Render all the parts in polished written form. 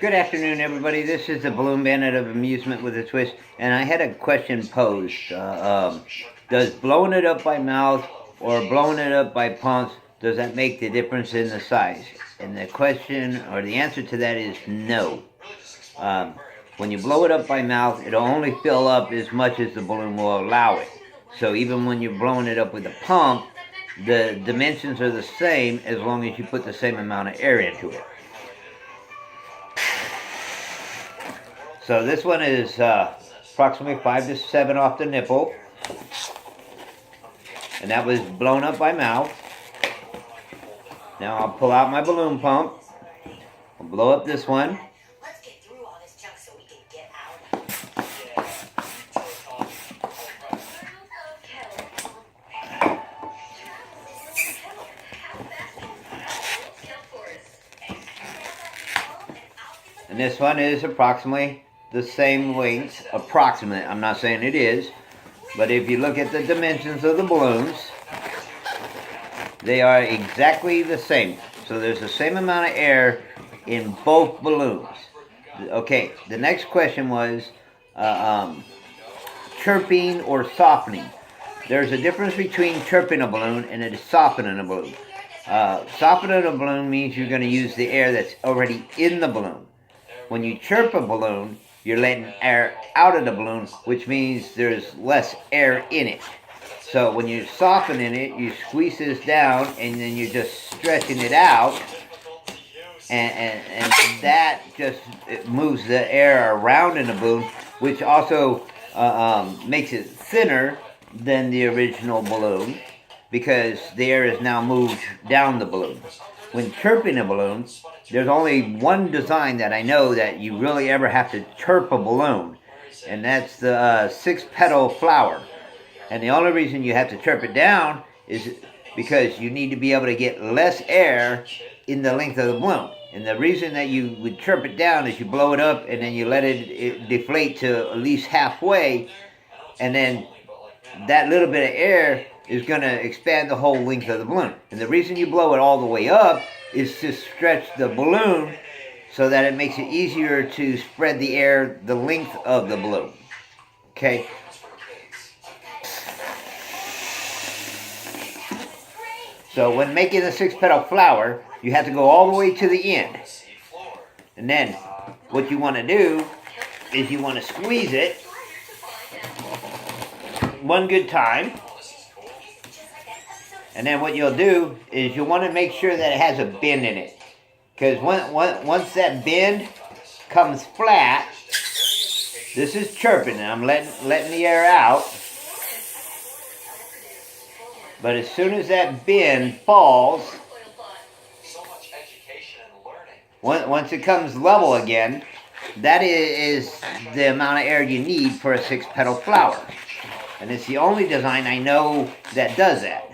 Good afternoon, everybody. This is the Balloon Bandit of Amusement with a Twist, and I had a question posed. Does blowing it up by mouth or blowing it up by pumps, does that make the difference in the size? And the question, or the answer to that is no. When you blow it up by mouth, it'll only fill up as much as the balloon will allow it. So even when you're blowing it up with a pump, the dimensions are the same as long as you put the same amount of air into it. So this one is approximately 5 to 7 off the nipple. And that was blown up by mouth. Now I'll pull out my balloon pump. I'll blow up this one. And this one is approximately the same length, approximate. I'm not saying it is, but if you look at the dimensions of the balloons, they are exactly the same. So there's the same amount of air in both balloons. Okay, the next question was chirping or softening. There's a difference between chirping a balloon and softening a balloon. Softening a balloon means you're going to use the air that's already in the balloon. When you chirp a balloon, you're letting air out of the balloon, which means there's less air in it. So when you're softening it, you squeeze this down, and then you're just stretching it out, and that just moves the air around in the balloon, which also makes it thinner than the original balloon, because the air is now moved down the balloon. When chirping a balloon, there's only one design that I know that you really ever have to chirp a balloon, and that's the 6-petal flower. And the only reason you have to chirp it down is because you need to be able to get less air in the length of the balloon. And the reason that you would chirp it down is you blow it up and then you let it deflate to at least halfway, and then that little bit of air is going to expand the whole length of the balloon. And the reason you blow it all the way up is to stretch the balloon so that it makes it easier to spread the air the length of the balloon. Okay? So when making the 6-petal flower, you have to go all the way to the end. And then what you want to do is you want to squeeze it one good time. And then what you'll do is you'll want to make sure that it has a bend in it. Because once that bend comes flat, this is chirping, and I'm letting the air out. But as soon as that bend falls, once it comes level again, that is the amount of air you need for a 6-petal flower. And it's the only design I know that does that.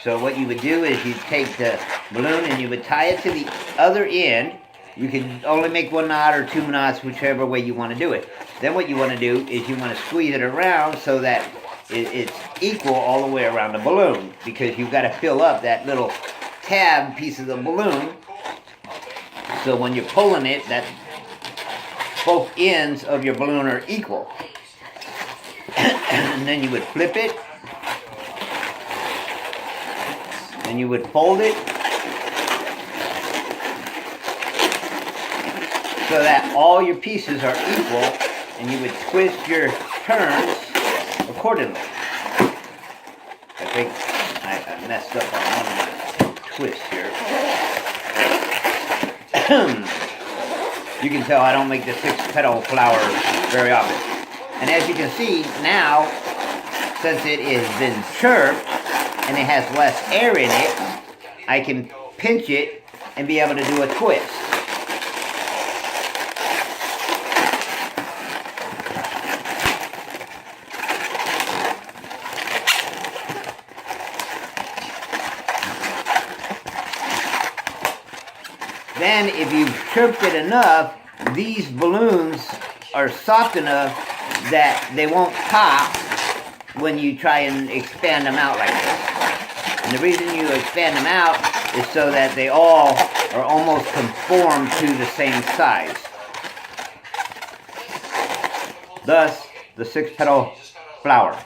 So what you would do is you take the balloon and you would tie it to the other end. You can only make 1 knot or 2 knots, whichever way you want to do it. Then what you want to do is you want to squeeze it around so that it's equal all the way around the balloon, because you've got to fill up that little tab piece of the balloon. So when you're pulling it, that both ends of your balloon are equal. And then you would flip it. And you would fold it so that all your pieces are equal, and you would twist your turns accordingly. I think I messed up on one of my twists here. You can tell I don't make the 6-petal flower very often. And as you can see now, since it has been chirped, and it has less air in it, I can pinch it and be able to do a twist. Then if you've chirped it enough, these balloons are soft enough that they won't pop when you try and expand them out like this. And the reason you expand them out is so that they all are almost conformed to the same size. Thus, the 6-petal flower.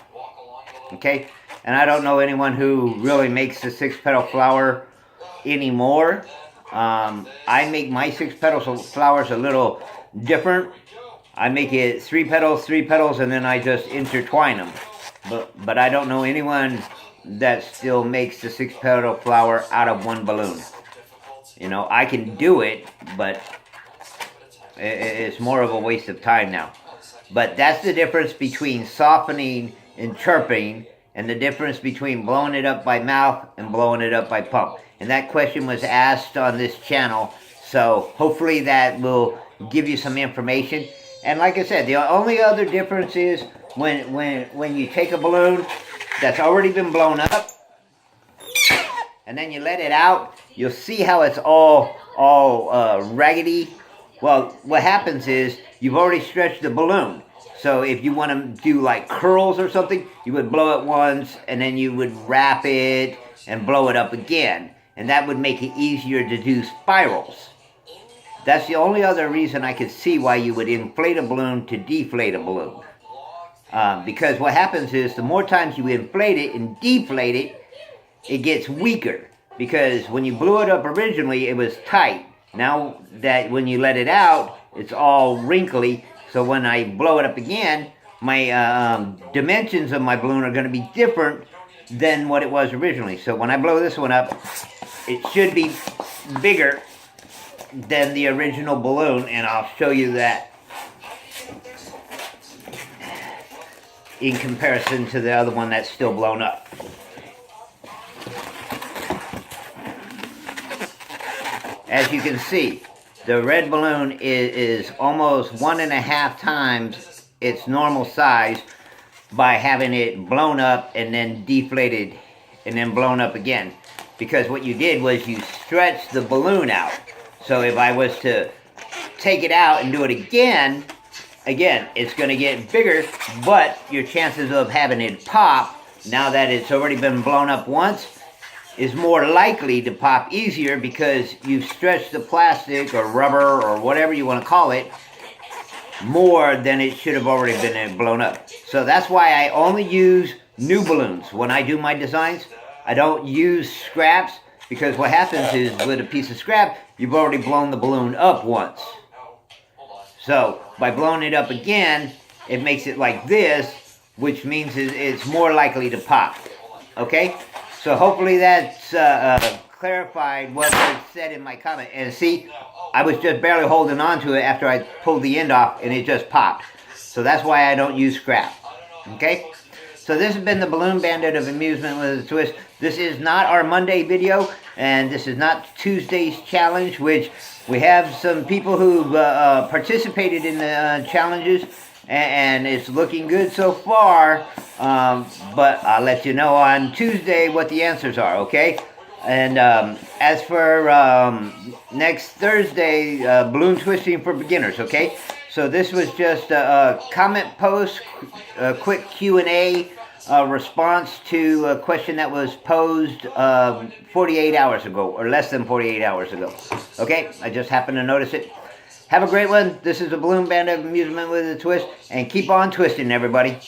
Okay? And I don't know anyone who really makes the 6-petal flower anymore. I make my 6-petal flowers a little different. I make it 3 petals, and then I just intertwine them. But I don't know anyone that still makes the 6-petal flower out of one balloon. You know, I can do it, but it's more of a waste of time now. But that's the difference between softening and chirping, and the difference between blowing it up by mouth and blowing it up by pump. And that question was asked on this channel, so hopefully that will give you some information. And like I said, the only other difference is when you take a balloon that's already been blown up, and then you let it out, you'll see how it's all raggedy. Well, what happens is you've already stretched the balloon. So if you want to do like curls or something, you would blow it once, and then you would wrap it and blow it up again. And that would make it easier to do spirals. That's the only other reason I could see why you would inflate a balloon to deflate a balloon. Because what happens is the more times you inflate it and deflate it, it gets weaker. Because when you blew it up originally, it was tight. Now that when you let it out, it's all wrinkly. So when I blow it up again, my dimensions of my balloon are going to be different than what it was originally. So when I blow this one up, it should be bigger than the original balloon, and I'll show you that in comparison to the other one that's still blown up. As you can see, the red balloon is almost 1.5 times its normal size by having it blown up and then deflated and then blown up again. Because what you did was you stretched the balloon out. So if I was to take it out and do it again, it's going to get bigger, but your chances of having it pop, now that it's already been blown up once, is more likely to pop easier because you've stretched the plastic or rubber or whatever you want to call it more than it should have already been blown up. So that's why I only use new balloons when I do my designs. I don't use scraps, because what happens is with a piece of scrap, you've already blown the balloon up once. So by blowing it up again, it makes it like this, which means it's more likely to pop. Okay? So hopefully that's clarified what was said in my comment. And see, I was just barely holding on to it after I pulled the end off, and it just popped. So that's why I don't use scrap. Okay? So this has been the Balloon Bandit of Amusement with a Twist. This is not our Monday video, and this is not Tuesday's challenge, which we have some people who participated in the challenges, and it's looking good so far. But I'll let you know on Tuesday what the answers are, okay? And as for next Thursday, balloon twisting for beginners, okay? So this was just a comment post, a quick Q&A response to a question that was posed 48 hours ago, or less than 48 hours ago. Okay, I just happened to notice it. Have a great one. This is the Balloon Bandit of Amusement with a Twist, and keep on twisting, everybody.